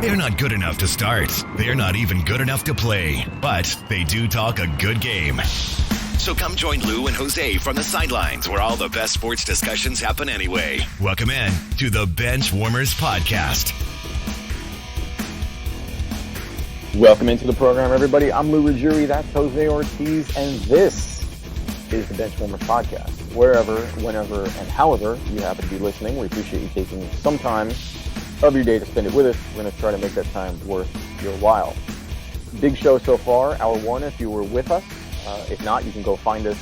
They're not good enough to start. They're not even good enough to play. But they do talk a good game. So come join Lou and Jose from the sidelines where all the best sports discussions happen anyway. Welcome in to the Benchwarmerz podcast. Welcome into the program, everybody. I'm Lou Ruggieri, that's Jose Ortiz, and this is the Benchwarmerz podcast. Wherever, whenever, and however you happen to be listening, we appreciate you taking some time of your day to spend it with us. We're going to try to make that time worth your while. Big show so far, hour one, if you were with us. If not, you can go find us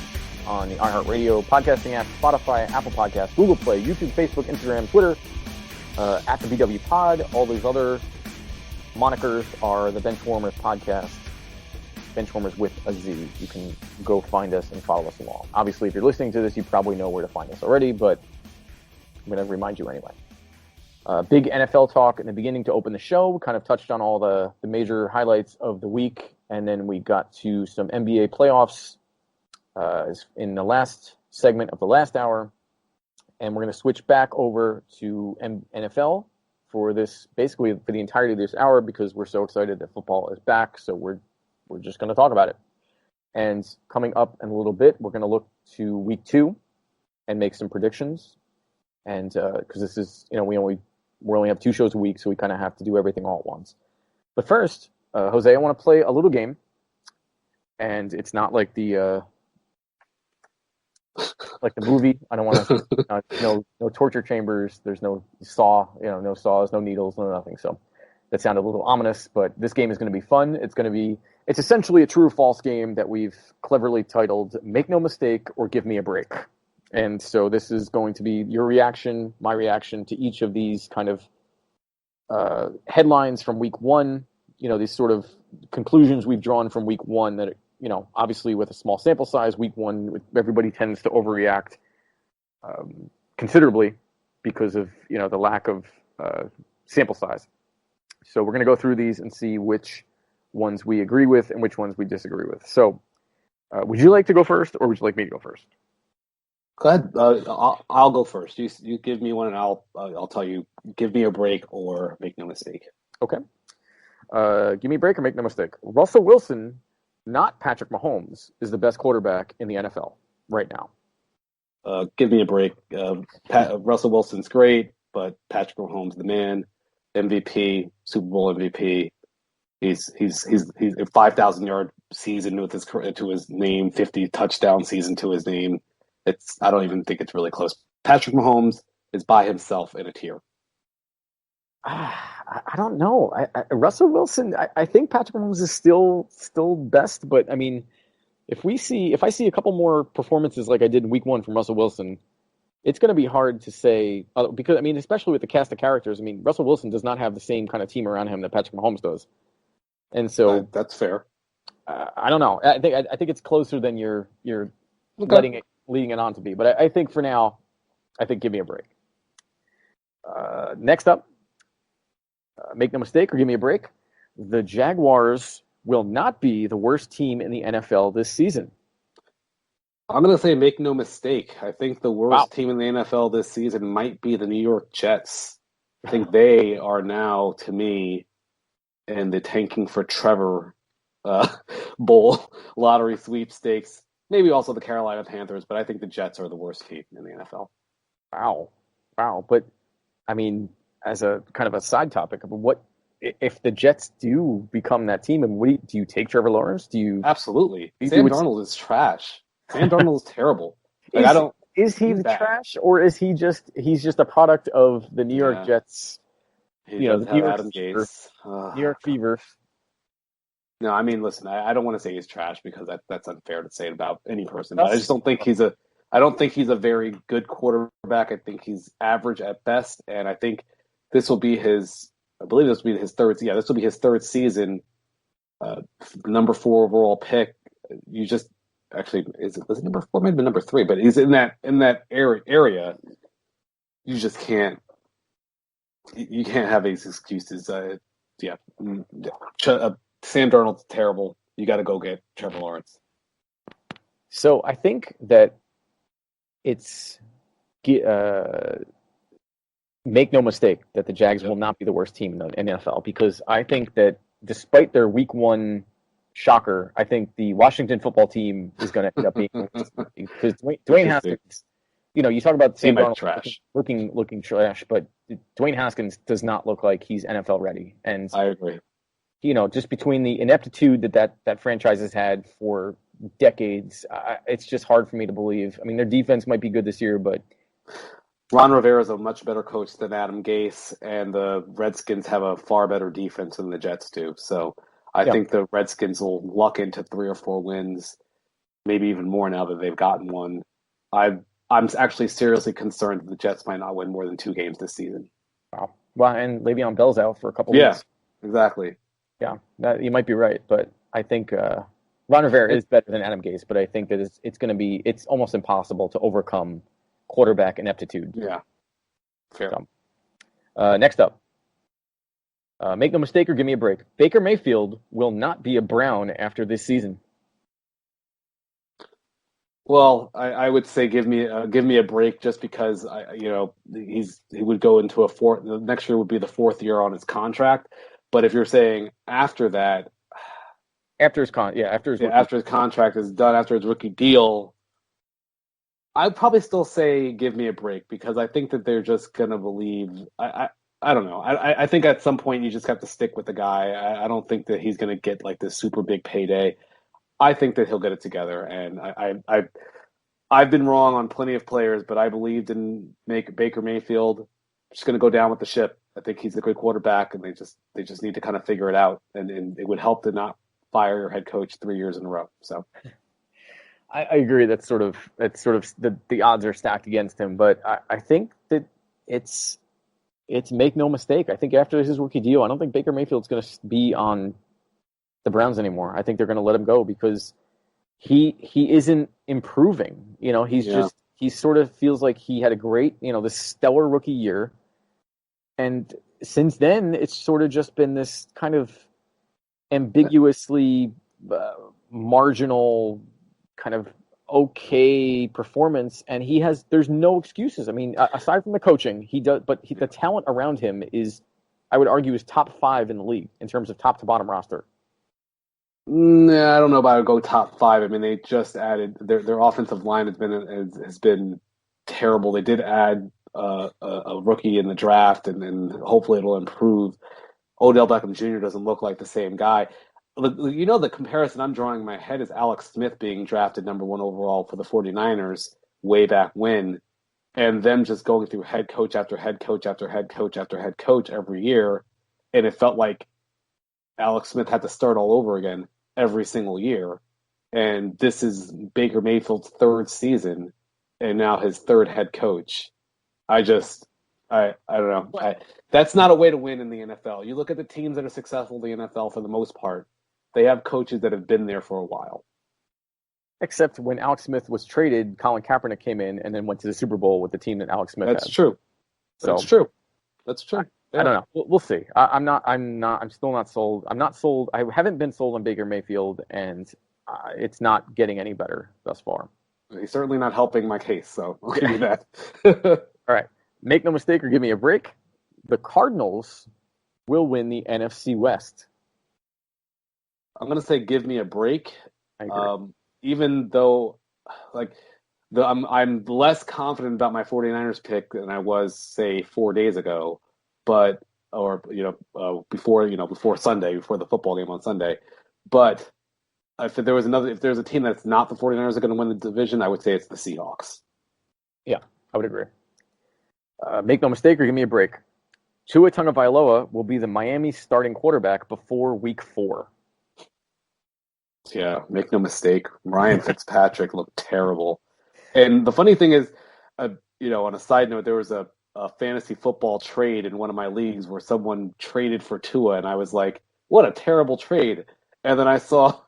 on the iHeartRadio podcasting app, Spotify, Apple Podcasts, Google Play, YouTube, Facebook, Instagram, Twitter, at the BW Pod. All those other monikers are the Benchwarmerz podcast, Benchwarmerz with a Z. You can go find us and follow us along. Obviously, if you're listening to this, you probably know where to find us already, but I'm going to remind you anyway. Big NFL talk in the beginning to open the show. We kind of touched on all the major highlights of the week, and then we got to some NBA playoffs in the last segment of the last hour, and we're going to switch back over to NFL for this, basically for the entirety of this hour, because we're so excited that football is back, so we're just going to talk about it. And coming up in a little bit, we're going to look to week 2 and make some predictions, and because this is, we only have 2 shows a week, so we kind of have to do everything all at once. But first, Jose, I want to play a little game, and it's not like the movie. I don't want to no torture chambers. There's no saw, no saws, no needles, no nothing. So that sounded a little ominous, but this game is going to be fun. It's essentially a true or false game that we've cleverly titled "Make No Mistake" or "Give Me a Break." And so this is going to be your reaction, my reaction to each of these kind of headlines from week 1, these sort of conclusions we've drawn from week 1 that, obviously with a small sample size, week 1, everybody tends to overreact considerably because of, the lack of sample size. So we're going to go through these and see which ones we agree with and which ones we disagree with. So would you like to go first, or would you like me to go first? Go ahead. I'll go first. You give me one, and I'll tell you. Give me a break or make no mistake. Okay. Give me a break or make no mistake. Russell Wilson, not Patrick Mahomes, is the best quarterback in the NFL right now. Give me a break. Russell Wilson's great, but Patrick Mahomes, the man, MVP, Super Bowl MVP. He's a 5,000-yard season to his name, 50 touchdown season to his name. I don't even think it's really close. Patrick Mahomes is by himself in a tier. I don't know. Russell Wilson, I think Patrick Mahomes is still best, but I mean, if I see a couple more performances like I did in week 1 from Russell Wilson, it's going to be hard to say, because, especially with the cast of characters, Russell Wilson does not have the same kind of team around him that Patrick Mahomes does. And so that's fair. I don't know. I think it's closer than you're okay. leading it on to be. But I think for now, give me a break. Next up, make no mistake or give me a break. The Jaguars will not be the worst team in the NFL this season. I'm going to say make no mistake. I think the worst team in the NFL this season might be the New York Jets. I think they are now, to me, in the tanking for Trevor bowl lottery sweepstakes. Maybe also the Carolina Panthers, but I think the Jets are the worst team in the NFL. Wow. But, as a kind of a side topic, what if the Jets do become that team? And do you take Trevor Lawrence? Absolutely. Sam Darnold is trash. Sam Darnold is terrible. Is he the trash, or is he's just a product of the New York Jets? The New York Adam Fever, New York Fever. No, listen, I don't want to say he's trash because that's unfair to say it about any person. But I just don't think he's a very good quarterback. I think he's average at best, and I think this will be his third. Yeah, this will be his third season. Number 4 overall pick. Was it number 4? Maybe number 3, but he's in that area. You just can't. You can't have these excuses. Sam Darnold's terrible. You got to go get Trevor Lawrence. So I think that it's make no mistake that the Jags will not be the worst team in the NFL, because I think that despite their week one shocker, I think the Washington football team is going to end up being because Dwayne Haskins, you talk about Sam Darnold trash. looking trash, but Dwayne Haskins does not look like he's NFL ready. And I agree. Just between the ineptitude that franchise has had for decades, it's just hard for me to believe. I mean, their defense might be good this year, but Ron Rivera is a much better coach than Adam Gase, and the Redskins have a far better defense than the Jets do. So I think the Redskins will luck into 3 or 4 wins, maybe even more now that they've gotten one. I'm actually seriously concerned that the Jets might not win more than 2 games this season. Wow. Well, and Le'Veon Bell's out for a couple of weeks. Yeah, exactly. Yeah, you might be right, but I think Ron Rivera is better than Adam Gase, but I think that it's almost impossible to overcome quarterback ineptitude. Yeah, fair. So, next up, make no mistake or give me a break. Baker Mayfield will not be a Brown after this season. Well, I would say give me a break, just because he would go into the next year would be the 4th year on his contract. But if you're saying after that, after his contract is done, after his rookie deal, I'd probably still say give me a break, because I think that they're just gonna believe. I don't know. I think at some point you just have to stick with the guy. I don't think that he's gonna get like this super big payday. I think that he'll get it together, and I've been wrong on plenty of players, but I believed in Baker Mayfield. Just going to go down with the ship. I think he's a good quarterback, and they just need to kind of figure it out, and it would help to not fire your head coach 3 years in a row. So I agree. That's sort of the odds are stacked against him, but I think that it's make no mistake. I think after his rookie deal, I don't think Baker Mayfield's going to be on the Browns anymore. I think they're going to let him go because he isn't improving. He sort of feels like he had a great, this stellar rookie year. And since then, it's sort of just been this kind of ambiguously marginal kind of okay performance. And there's no excuses. I mean, aside from the coaching, the talent around him is, I would argue, is top 5 in the league in terms of top to bottom roster. Nah, I don't know about to go top 5. I mean, they just added their offensive line has been terrible. They did add a rookie in the draft, and hopefully it'll improve. Odell Beckham Jr. doesn't look like the same guy. The comparison I'm drawing in my head is Alex Smith being drafted number 1 overall for the 49ers way back when, and them just going through head coach after head coach after head coach after head coach every year, and it felt like Alex Smith had to start all over again every single year. And this is Baker Mayfield's 3rd season, and now his 3rd head coach. I don't know. That's not a way to win in the NFL. You look at the teams that are successful in the NFL, for the most part, they have coaches that have been there for a while. Except when Alex Smith was traded, Colin Kaepernick came in and then went to the Super Bowl with the team that Alex Smith had. That's true. That's true. Yeah. I don't know. We'll see. I'm still not sold. I'm not sold. I haven't been sold on Baker Mayfield, and it's not getting any better thus far. He's certainly not helping my case, so I'll give you that. All right. Make no mistake or give me a break. The Cardinals will win the NFC West. I'm going to say give me a break. I agree. Even though, I'm less confident about my 49ers pick than I was, say, 4 days ago. Before Sunday, before the football game on Sunday. But if there's a team that's not the 49ers that are going to win the division, I would say it's the Seahawks. Yeah, I would agree. Make no mistake or give me a break. Tua Tagovailoa will be the Miami starting quarterback before week 4. Yeah, make no mistake. Ryan Fitzpatrick looked terrible. And the funny thing is, on a side note, there was a fantasy football trade in one of my leagues where someone traded for Tua, and I was like, what a terrible trade. And then I saw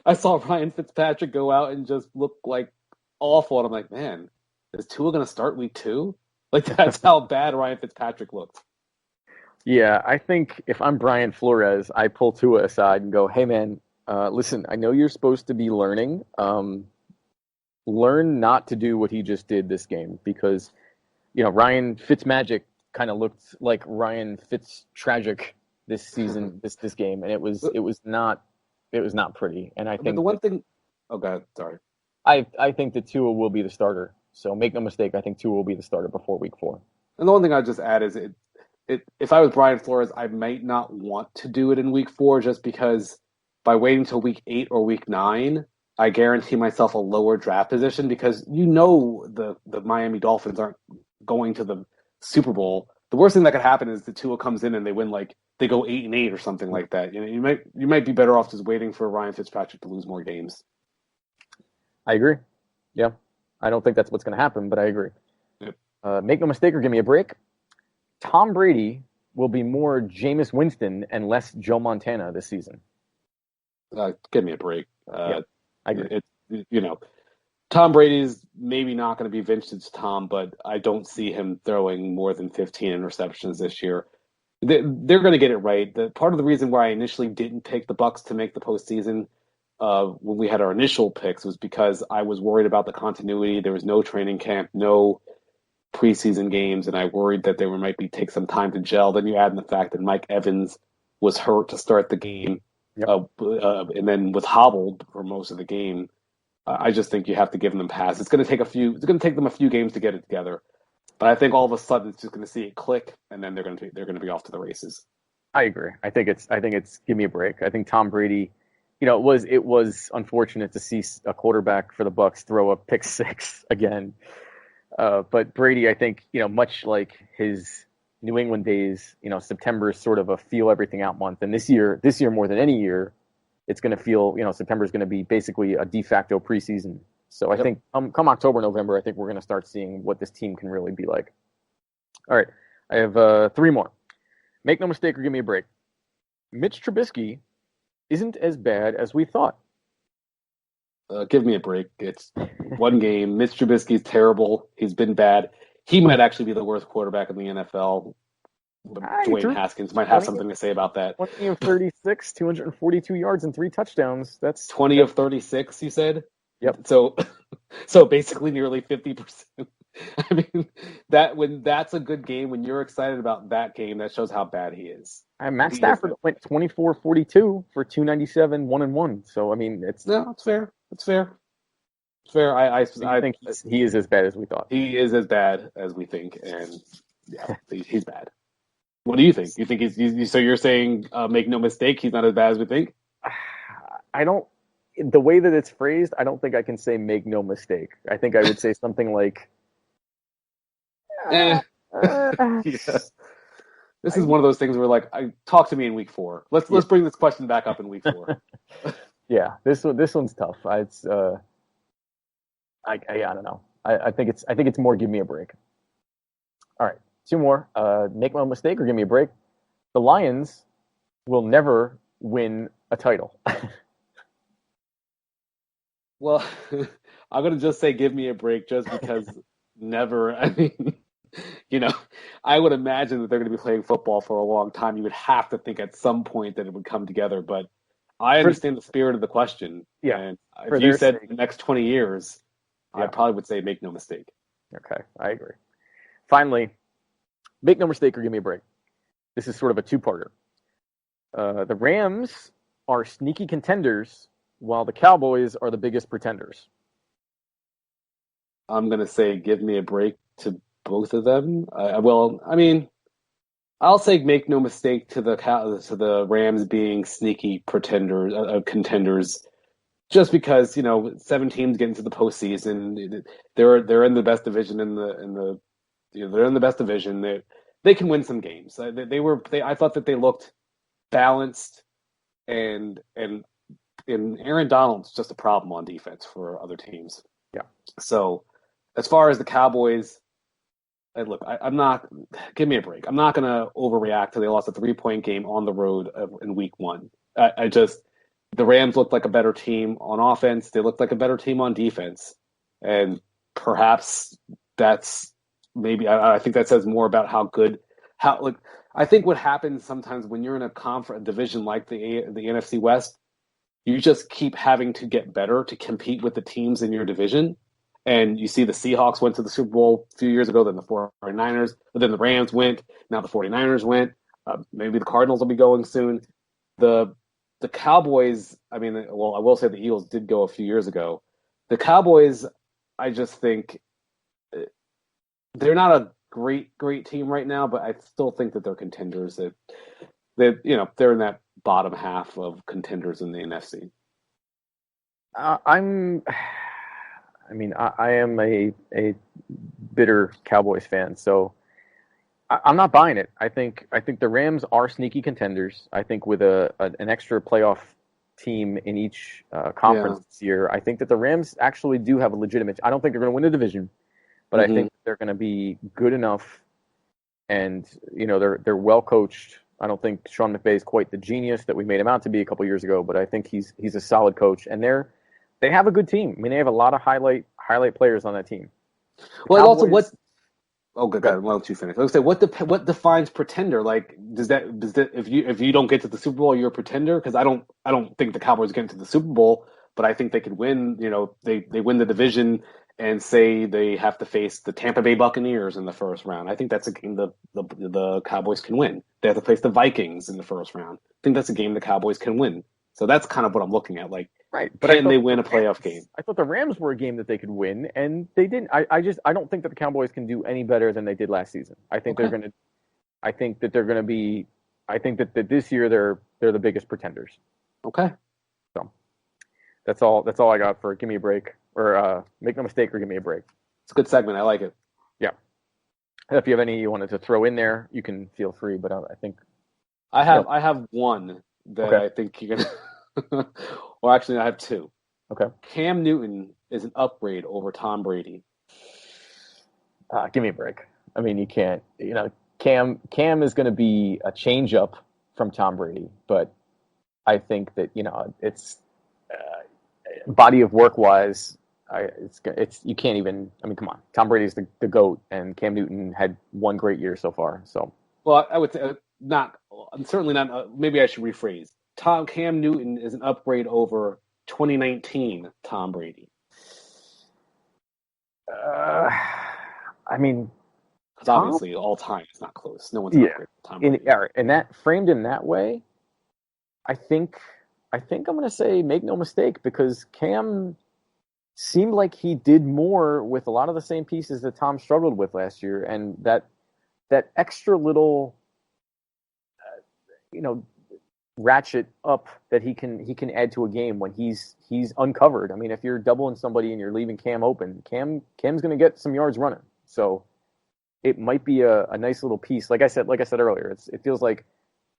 Ryan Fitzpatrick go out and just look like awful, and I'm like, man, is Tua going to start week 2? Like, that's how bad Ryan Fitzpatrick looked. Yeah, I think if I'm Brian Flores, I pull Tua aside and go, hey, man, listen, I know you're supposed to be learning. Learn not to do what he just did this game, because Ryan Fitzmagic kind of looked like Ryan Fitz tragic this season, this game, and it was not pretty. And I think the one thing. Oh God, sorry. I think that Tua will be the starter. So make no mistake, I think Tua will be the starter before Week 4. And the one thing I'd just add is if I was Brian Flores, I might not want to do it in Week 4 just because by waiting till Week 8 or Week 9, I guarantee myself a lower draft position because the Miami Dolphins aren't going to the Super Bowl. The worst thing that could happen is the Tua comes in and they win they go 8-8 or something like that. You might be better off just waiting for Ryan Fitzpatrick to lose more games. I agree. Yeah. I don't think that's what's going to happen, but I agree. Yep. Make no mistake or give me a break. Tom Brady will be more Jameis Winston and less Joe Montana this season. Give me a break. I agree. Tom Brady's maybe not going to be vintage Tom, but I don't see him throwing more than 15 interceptions this year. They're going to get it right. Part of the reason why I initially didn't pick the Bucs to make the postseason when we had our initial picks was because I was worried about the continuity. There was no training camp, no preseason games, and I worried that there might take some time to gel. Then you add in the fact that Mike Evans was hurt to start the game, and then was hobbled for most of the game. I just think you have to give them a pass. It's going to take them a few games to get it together, but I think all of a sudden it's just going to see it click, and then they're going to be off to the races. I agree. I think it's give me a break. I think Tom Brady. It was unfortunate to see a quarterback for the Bucs throw a pick six again. But Brady, I think, much like his New England days, September is sort of a feel everything out month. And this year more than any year, it's going to feel, September is going to be basically a de facto preseason. So I think come October, November, I think we're going to start seeing what this team can really be like. All right. I have 3 more. Make no mistake or give me a break. Mitch Trubisky isn't as bad as we thought. Give me a break. It's one game. Mitch Trubisky's terrible. He's been bad. He might actually be the worst quarterback in the NFL. Dwayne Haskins might have something to say about that. 20 of 36, 242 yards and 3 touchdowns. That's 20 of 36, you said? Yep. So basically nearly 50%. I mean, that's a good game. When you're excited about that game, that shows how bad he is. Matt Stafford went 24-42 for 297, 1-1. So I mean, it's fair. It's fair. It's fair. I think he is as bad as we thought. He is as bad as we think, and yeah, he's bad. What do you think? You think he's so you're saying make no mistake, he's not as bad as we think? I don't. The way that it's phrased, I don't think I can say make no mistake. I think I would say something like. Yeah. This is one of those things where talk to me in Week 4. Let's bring this question back up in Week 4. Yeah, this one's tough. I don't know. I think it's more give me a break. All right, 2 more. Make no mistake or give me a break. The Lions will never win a title. Well, I'm gonna just say give me a break just because never. I mean, I would imagine that they're going to be playing football for a long time. You would have to think at some point that it would come together, but I understand the spirit of the question. Yeah. And if you said the next 20 years, I probably would say make no mistake. Okay, I agree. Finally, make no mistake or give me a break. This is sort of a 2-parter. The Rams are sneaky contenders while the Cowboys are the biggest pretenders. I'm going to say give me a break to both of them. I'll say make no mistake to the Rams being sneaky contenders, just because 7 teams get into the postseason. They're in the best division they're in the best division. They can win some games. I thought that they looked balanced, and Aaron Donald's just a problem on defense for other teams. Yeah. So as far as the Cowboys. Look, I'm not. Give me a break. I'm not going to overreact to they lost a 3-point game on the road in Week 1. The Rams looked like a better team on offense. They looked like a better team on defense, and perhaps that's maybe. I think that says more about I think what happens sometimes when you're in a division like the NFC West, you just keep having to get better to compete with the teams in your division. And you see the Seahawks went to the Super Bowl a few years ago, then the 49ers, but then the Rams went, now the 49ers went. Maybe the Cardinals will be going soon. The Cowboys, I mean, well, I will say the Eagles did go a few years ago. The Cowboys, I just think they're not a great team right now, but I still think that they're contenders. That they're in that bottom half of contenders in the NFC. I am a bitter Cowboys fan, so I'm not buying it. I think the Rams are sneaky contenders. I think with an extra playoff team in each conference this year, I think that the Rams actually do have a legitimate. I don't think they're going to win the division, but I think they're going to be good enough, and they're well coached. I don't think Sean McVay is quite the genius that we made him out to be a couple years ago, but I think he's a solid coach, and they have a good team. I mean, they have a lot of highlight players on that team. Well, also what? Oh, good. Why don't you finish? I was say what defines pretender? Like, does that if you don't get to the Super Bowl, you're a pretender? Because I don't think the Cowboys get into the Super Bowl, but I think they could win. They win the division and say they have to face the Tampa Bay Buccaneers in the first round. I think that's a game the Cowboys can win. They have to face the Vikings in the first round. I think that's a game the Cowboys can win. So that's kind of what I'm looking at. Like, right, but can they win a playoff game? I thought the Rams were a game that they could win, and they didn't. I don't think that the Cowboys can do any better than they did last season. I think they're going to. I think that they're going to be. I think that this year they're the biggest pretenders. Okay. So that's all I got for Give Me a Break, or Make No Mistake, or Give Me a Break. It's a good segment. I like it. Yeah. If you have any you wanted to throw in there, you can feel free. But I think I have one that I think you're gonna. Well, actually, I have two. Okay. Cam Newton is an upgrade over Tom Brady. Give me a break. I mean, you can't. Cam is going to be a change up from Tom Brady, but I think that it's body of work wise, it's you can't even. I mean, come on. Tom Brady's the GOAT, and Cam Newton had one great year so far. So, well, I would say not. Certainly not. Maybe I should rephrase. Cam Newton is an upgrade over 2019 Tom Brady. I mean, because obviously all time is not close. No one's an upgrade Tom Brady. And that framed in that way, I think I'm going to say make no mistake, because Cam seemed like he did more with a lot of the same pieces that Tom struggled with last year, and that extra little, ratchet up that he can add to a game when he's uncovered. I mean, if you're doubling somebody and you're leaving Cam open, Cam's going to get some yards running. So it might be a nice little piece. Like I said earlier, it feels like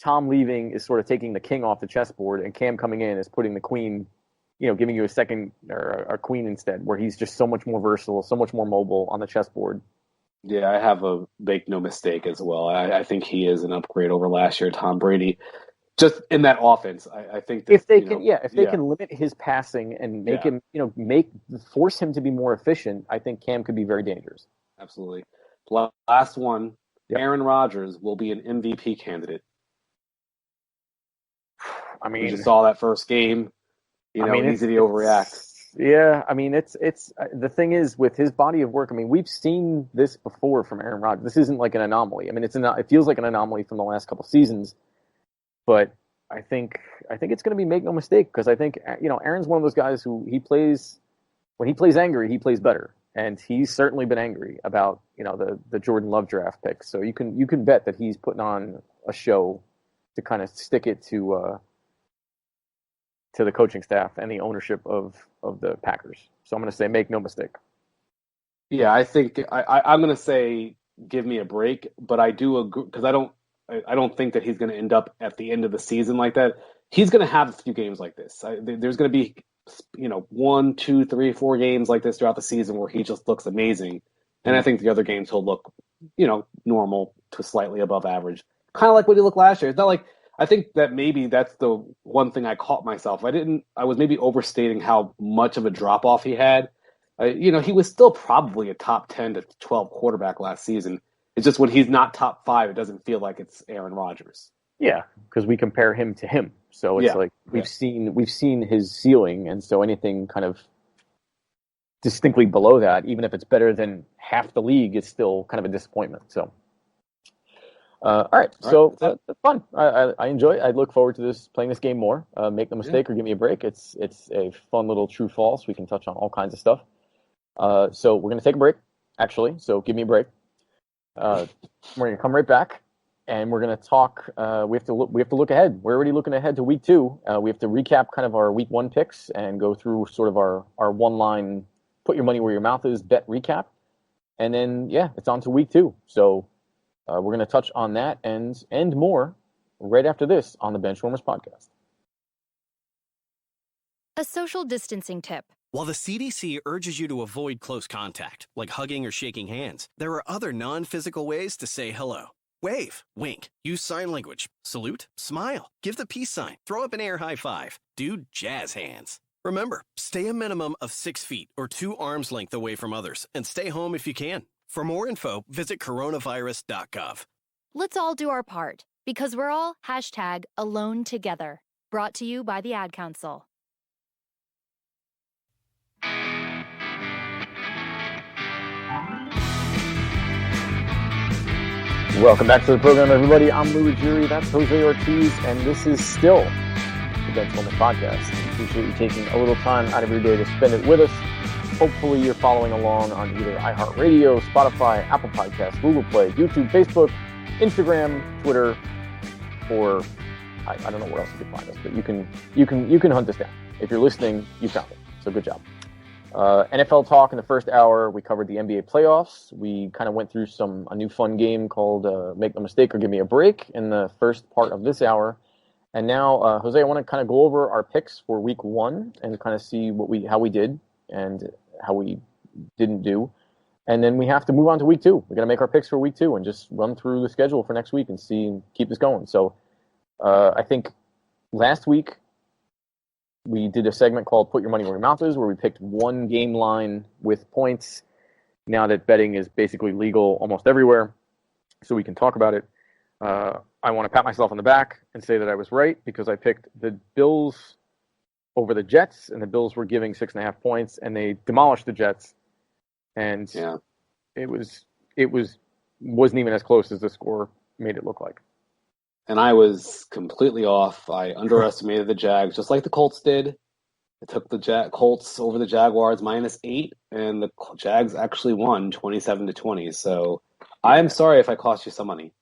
Tom leaving is sort of taking the king off the chessboard, and Cam coming in is putting the queen, giving you a second or a queen instead, where he's just so much more versatile, so much more mobile on the chessboard. Yeah, I have a make no mistake as well. I think he is an upgrade over last year, Tom Brady. Just in that offense, I think that, if they can limit his passing and make him, force him to be more efficient, I think Cam could be very dangerous. Absolutely. Last one, Aaron Rodgers will be an MVP candidate. I mean, we just saw that first game. Easy to overreact. Yeah, I mean, it's the thing is with his body of work. I mean, we've seen this before from Aaron Rodgers. This isn't like an anomaly. I mean, it feels like an anomaly from the last couple seasons. But I think it's going to be make no mistake, because I think Aaron's one of those guys who when he plays angry, he plays better, and he's certainly been angry about the Jordan Love draft pick. So you can bet that he's putting on a show to kind of stick it to the coaching staff and the ownership of the Packers. So I'm going to say make no mistake. Yeah, I think I'm going to say give me a break, but I do agree, because I don't think that he's going to end up at the end of the season like that. He's going to have a few games like this. There's going to be, 1, 2, 3, 4 games like this throughout the season where he just looks amazing. And I think the other games he'll look, normal to slightly above average. Kind of like what he looked last year. It's not like, I think that maybe that's the one thing I caught myself. I was maybe overstating how much of a drop off he had. He was still probably a top 10 to 12 quarterback last season. It's just when he's not top 5, it doesn't feel like it's Aaron Rodgers. Yeah, because we compare him to him, so it's like we've seen his ceiling, and so anything kind of distinctly below that, even if it's better than half the league, it's still kind of a disappointment. So, all right. So that's fun. I enjoy it. I look forward to playing this game more. Make no mistake or give me a break. It's a fun little true false. We can touch on all kinds of stuff. So we're going to take a break, actually. So give me a break. We're going to come right back, and we're going to talk. We have to look ahead. We're already looking ahead to week 2. We have to recap kind of our week 1 picks and go through sort of our one-line, put your money where your mouth is, bet recap. And then, it's on to week 2. So we're going to touch on that and more right after this on the Benchwarmerz podcast. A social distancing tip. While the CDC urges you to avoid close contact, like hugging or shaking hands, there are other non-physical ways to say hello. Wave, wink, use sign language, salute, smile, give the peace sign, throw up an air high five, do jazz hands. Remember, stay a minimum of 6 feet or 2 arms length away from others and stay home if you can. For more info, visit coronavirus.gov. Let's all do our part because we're all #alone together. Brought to you by the Ad Council. Welcome back to the program, everybody. I'm Lou Ruggieri, that's Jose Ortiz, and this is still the Benchwarmerz podcast. I appreciate you taking a little time out of your day to spend it with us. Hopefully you're following along on either iHeartRadio, Spotify, Apple Podcasts, Google Play, YouTube, Facebook, Instagram, Twitter, or I don't know where else you can find us, but you can hunt us down. If you're listening, you found it. So good job. NFL talk in the first hour. We covered the NBA playoffs. We kind of went through a new fun game called Make No Mistake or Give Me a Break in the first part of this hour. And now, Jose, I want to kind of go over our picks for week 1 and kind of see how we did and how we didn't do. And then we have to move on to week 2. We're going to make our picks for week 2 and just run through the schedule for next week and keep this going. So I think last week, we did a segment called Put Your Money Where Your Mouth Is, where we picked one game line with points. Now that betting is basically legal almost everywhere, so we can talk about it. I want to pat myself on the back and say that I was right because I picked the Bills over the Jets, and the Bills were giving 6.5 points, and they demolished the Jets. And it wasn't even as close as the score made it look like. And I was completely off. I underestimated the Jags, just like the Colts did. I took the Colts over the Jaguars -8, and the Jags actually won 27-20. So I'm sorry if I cost you some money.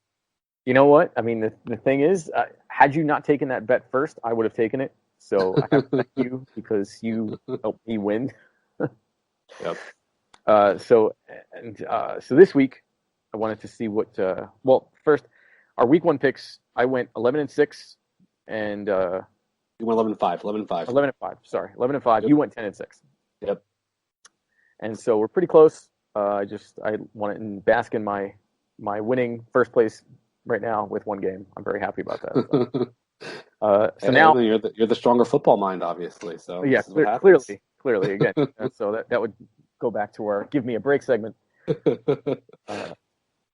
You know what? I mean, the thing is, had you not taken that bet first, I would have taken it. So I have to thank you because you helped me win. Yep. So this week, I wanted to see what. First, our week 1 picks. I went 11-6, and you went 11-5. 11-5. 11-5. Sorry, 11-5. Yep. You went 10-6. Yep. And so we're pretty close. I want to bask in my winning first place right now with 1 game. I'm very happy about that. So now you're the stronger football mind, obviously. So yeah, clearly again. So that would go back to our give me a break segment.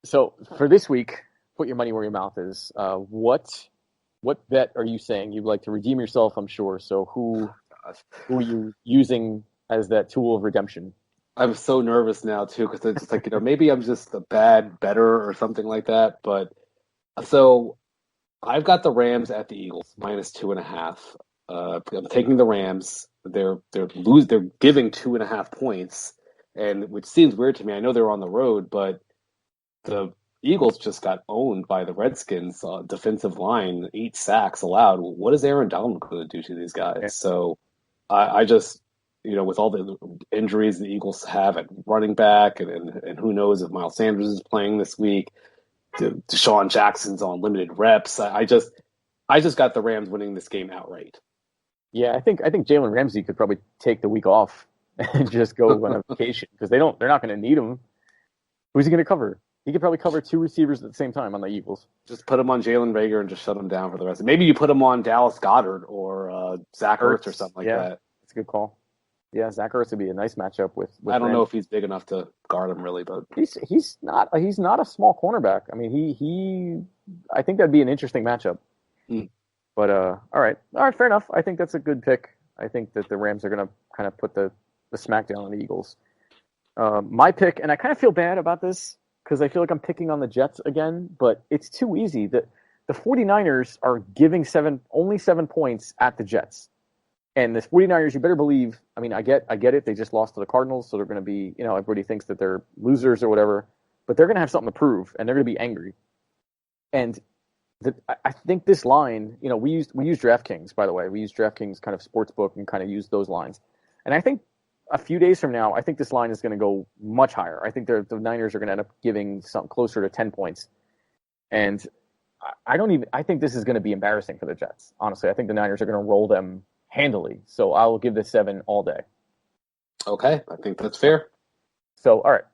So for this week, put your money where your mouth is. What bet are you saying you'd like to redeem yourself? I'm sure. So who are you using as that tool of redemption? I'm so nervous now too because it's just like maybe I'm just a bad bettor or something like that. But so I've got the Rams at the Eagles -2.5. I'm taking the Rams. They're giving 2.5 points, and which seems weird to me. I know they're on the road, but the Eagles just got owned by the Redskins defensive line, 8 sacks allowed. What is Aaron Donald going to do to these guys? Yeah. So I just, with all the injuries the Eagles have at running back, and who knows if Miles Sanders is playing this week, Deshaun Jackson's on limited reps. I just got the Rams winning this game outright. Yeah, I think Jalen Ramsey could probably take the week off and just go on a vacation because they're not going to need him. Who's he going to cover? He could probably cover 2 receivers at the same time on the Eagles. Just put him on Jalen Reagor and just shut him down for the rest. Maybe you put him on Dallas Goedert or Zach Ertz or something like that. That's a good call. Yeah, Zach Ertz would be a nice matchup with I don't know if he's big enough to guard him really, but he's not a small cornerback. I mean, I think that'd be an interesting matchup. But all right, fair enough. I think that's a good pick. I think that the Rams are going to kind of put the smackdown on the Eagles. My pick, and I kind of feel bad about this because I feel like I'm picking on the Jets again, but it's too easy. The 49ers are giving only 7 points at the Jets. And the 49ers, you better believe, I mean, I get it. They just lost to the Cardinals, so they're going to be, everybody thinks that they're losers or whatever, but they're going to have something to prove, and they're going to be angry. And I think this line, we use DraftKings, by the way. We use DraftKings kind of sportsbook and kind of use those lines. And I think a few days from now, I think this line is going to go much higher. I think the Niners are going to end up giving something closer to 10 points. And I think this is going to be embarrassing for the Jets. Honestly, I think the Niners are going to roll them handily. So I will give this 7 all day. Okay, I think that's fair. So, all right.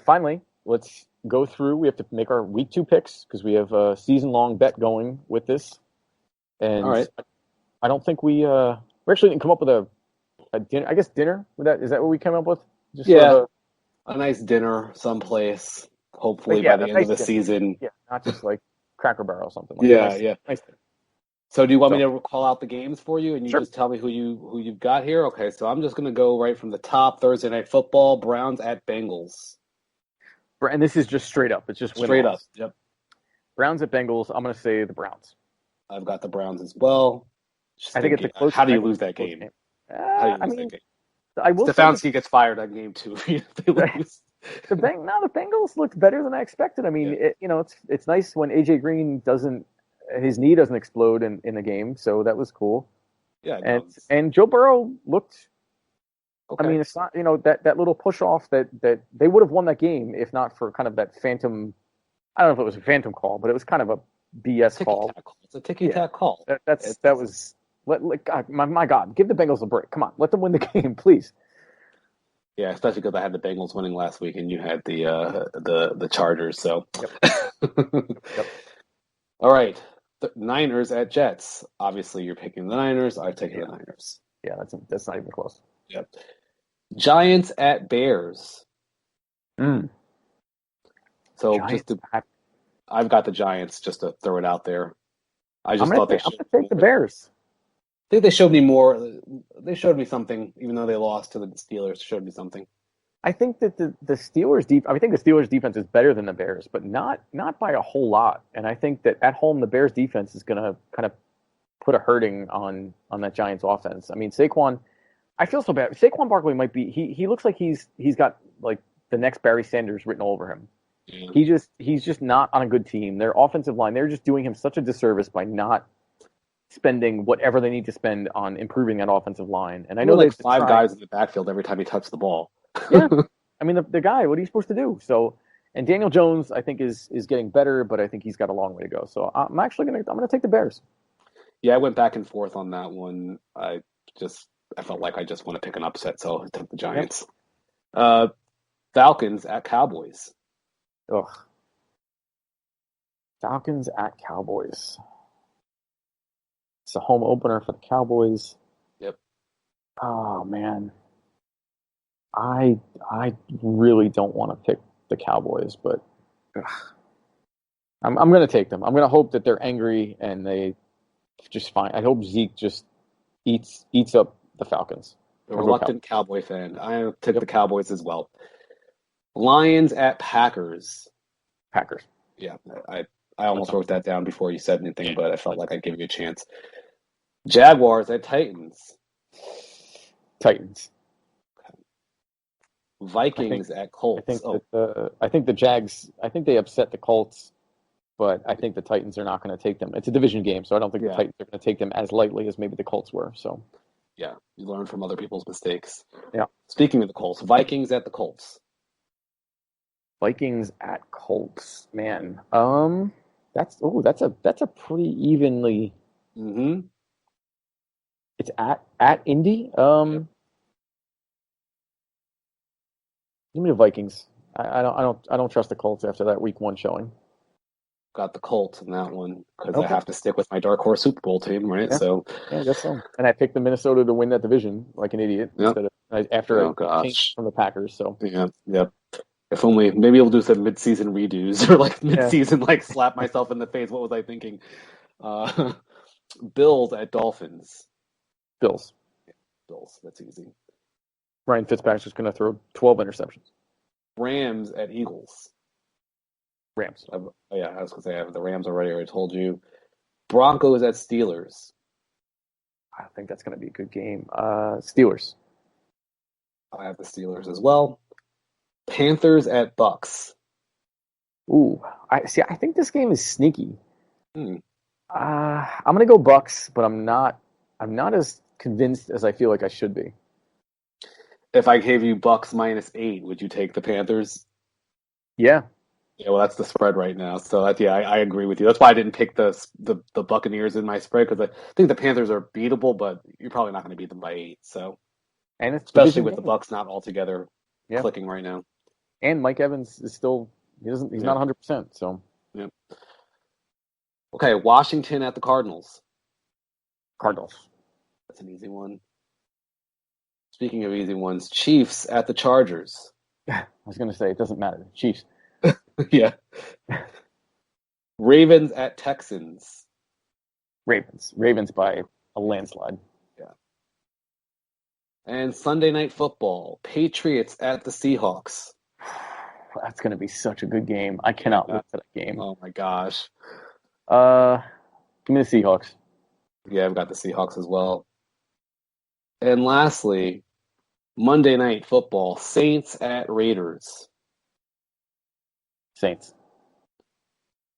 Finally, let's go through. We have to make our week 2 picks because we have a season-long bet going with this. And all right. I don't think we actually didn't come up with a dinner. I guess dinner. Is that what we came up with? Just yeah, sort of a nice dinner someplace. Hopefully by the end of the season. Yeah, not just like Cracker Barrel or something. Nice dinner. So do you want me to call out the games for you, and you just tell me who you've got here? Okay, so I'm just going to go right from the top. Thursday Night Football, Browns at Bengals. And this is just straight up. It's just straight up. Yep. Browns at Bengals. I'm going to say the Browns. I've got the Browns as well. I think it's a close. How do you lose that game? How do you lose that game? I will. Stefanski gets fired on game 2 if they lose. The Bengals looked better than I expected. I mean, it's nice when AJ Green his knee doesn't explode in the game, so that was cool. Yeah, and Joe Burrow looked. Okay. I mean, it's not that little push off that they would have won that game if not for kind of that phantom. I don't know if it was a phantom call, but it was kind of a BS call. It's a ticky-tack call. That was. God, my God, give the Bengals a break. Come on, let them win the game, please. Yeah, especially because I had the Bengals winning last week and you had the Chargers. So, Yep. All right, the Niners at Jets. Obviously, you're picking the Niners. I'm taking the Niners. Yeah, that's not even close. Yep. Giants at Bears. So I've got the Giants. Just to throw it out there. I'm gonna take the Bears. I think they showed me more. They showed me something, even though they lost to the Steelers. Showed me something. I think that the Steelers I think the Steelers defense is better than the Bears, but not by a whole lot. And I think that at home the Bears defense is going to kind of put a hurting on that Giants offense. I mean, Saquon, I feel so bad. Saquon Barkley might be. He looks like he's got like the next Barry Sanders written all over him. Yeah. He's just not on a good team. Their offensive line, they're just doing him such a disservice by not spending whatever they need to spend on improving that offensive line. And I know like 5 guys in the backfield every time he touched the ball. Yeah, I mean the guy. What are you supposed to do? So, and Daniel Jones, I think is getting better, but I think he's got a long way to go. So I'm gonna take the Bears. Yeah, I went back and forth on that one. I felt like I just want to pick an upset, so I took the Giants. Yep. Falcons at Cowboys. Ugh. Falcons at Cowboys. It's a home opener for the Cowboys. Yep. Oh man. I really don't want to pick the Cowboys, but I'm going to take them. I'm going to hope that they're angry and they just find. I hope Zeke just eats up the Falcons. A reluctant Cowboy fan. I took the Cowboys as well. Lions at Packers. Packers. Yeah, I almost wrote that down before you said anything, but I felt like I'd give you a chance. Jaguars at Titans. Titans. Vikings at Colts. I think the Jags. I think they upset the Colts, but I think the Titans are not going to take them. It's a division game, so I don't think the Titans are going to take them as lightly as maybe the Colts were. So, yeah, you learn from other people's mistakes. Yeah. Speaking of the Colts, Vikings at the Colts. Vikings at Colts, man. That's a pretty evenly. Mm-hmm. It's at Indy. Give me the Vikings. I don't trust the Colts after that week 1 showing. Got the Colts in that one because I have to stick with my dark horse Super Bowl team, right? Yeah. So I guess so. And I picked the Minnesota to win that division like an idiot instead of after I changed from the Packers. So yeah. If only maybe we'll do some mid-season redos or like mid-season like slap myself in the face. What was I thinking? Bills at Dolphins. Bills. That's easy. Ryan Fitzpatrick's going to throw 12 interceptions. Rams at Eagles. Rams. I was going to say I have the Rams already. I already told you. Broncos at Steelers. I think that's going to be a good game. Steelers. I have the Steelers as well. Panthers at Bucks. Ooh, I think this game is sneaky. I'm going to go Bucks, but I'm not as convinced as I feel like I should be. If I gave you Bucks -8, would you take the Panthers? Yeah. Yeah, well, that's the spread right now. So I agree with you. That's why I didn't pick the Buccaneers in my spread, because I think the Panthers are beatable, but you're probably not going to beat them by 8. So, and it's especially with the Bucks not altogether clicking right now. And Mike Evans is still he's not 100%. So, yeah. Okay, Washington at the Cardinals. Cardinals. That's an easy one. Speaking of easy ones, Chiefs at the Chargers. I was going to say it doesn't matter. Chiefs. Yeah. Ravens at Texans. Ravens by a landslide. Yeah. And Sunday Night Football, Patriots at the Seahawks. That's going to be such a good game. I cannot wait for that game. Oh my gosh. Give me the Seahawks. Yeah, I've got the Seahawks as well. And lastly, Monday Night Football, Saints at Raiders. Saints.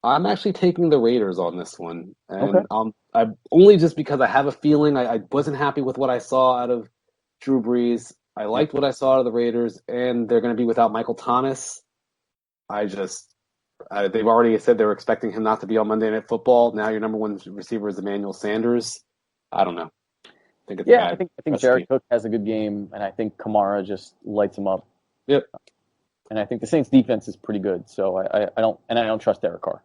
I'm actually taking the Raiders on this one. And okay. I'm only just because I have a feeling I wasn't happy with what I saw out of Drew Brees. I liked what I saw out of the Raiders, and they're going to be without Michael Thomas. They've already said they were expecting him not to be on Monday Night Football. Now your number one receiver is Emmanuel Sanders. I don't know. I think Jared Cook has a good game, and I think Kamara just lights him up. Yep. And I think the Saints defense is pretty good, so I don't trust Derek Carr.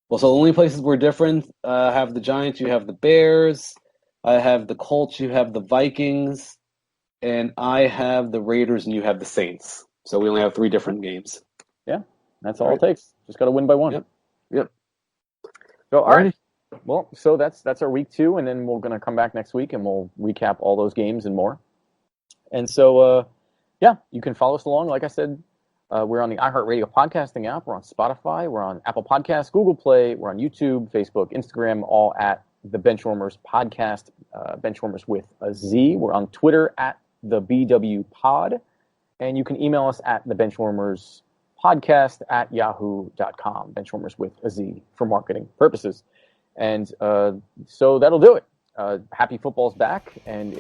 Well, so the only places we're different have the Giants, you have the Bears, I have the Colts, you have the Vikings, and I have the Raiders, and you have the Saints. So we only have 3 different games. Yeah, that's all it takes. Just got to win by 1. Yep. So all right. Well, so that's our week 2, and then we're going to come back next week and we'll recap all those games and more. And so, you can follow us along. Like I said, we're on the iHeartRadio podcasting app. We're on Spotify. We're on Apple Podcasts, Google Play. We're on YouTube, Facebook, Instagram, all at the Benchwarmerz podcast, Benchwarmerz with a Z. We're on Twitter at the BW Pod, and you can email us at the Benchwarmerz podcast at yahoo.com, Benchwarmerz with a Z for marketing purposes. And so that'll do it. Happy football's back, and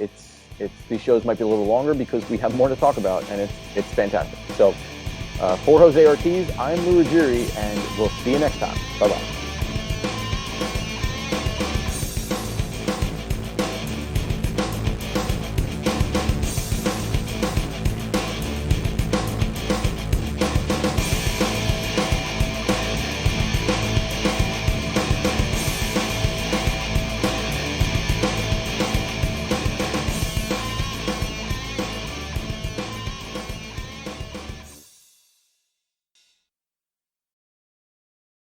these shows might be a little longer because we have more to talk about, and it's fantastic. So for Jose Ortiz, I'm Lou Ruggieri, and we'll see you next time. Bye-bye.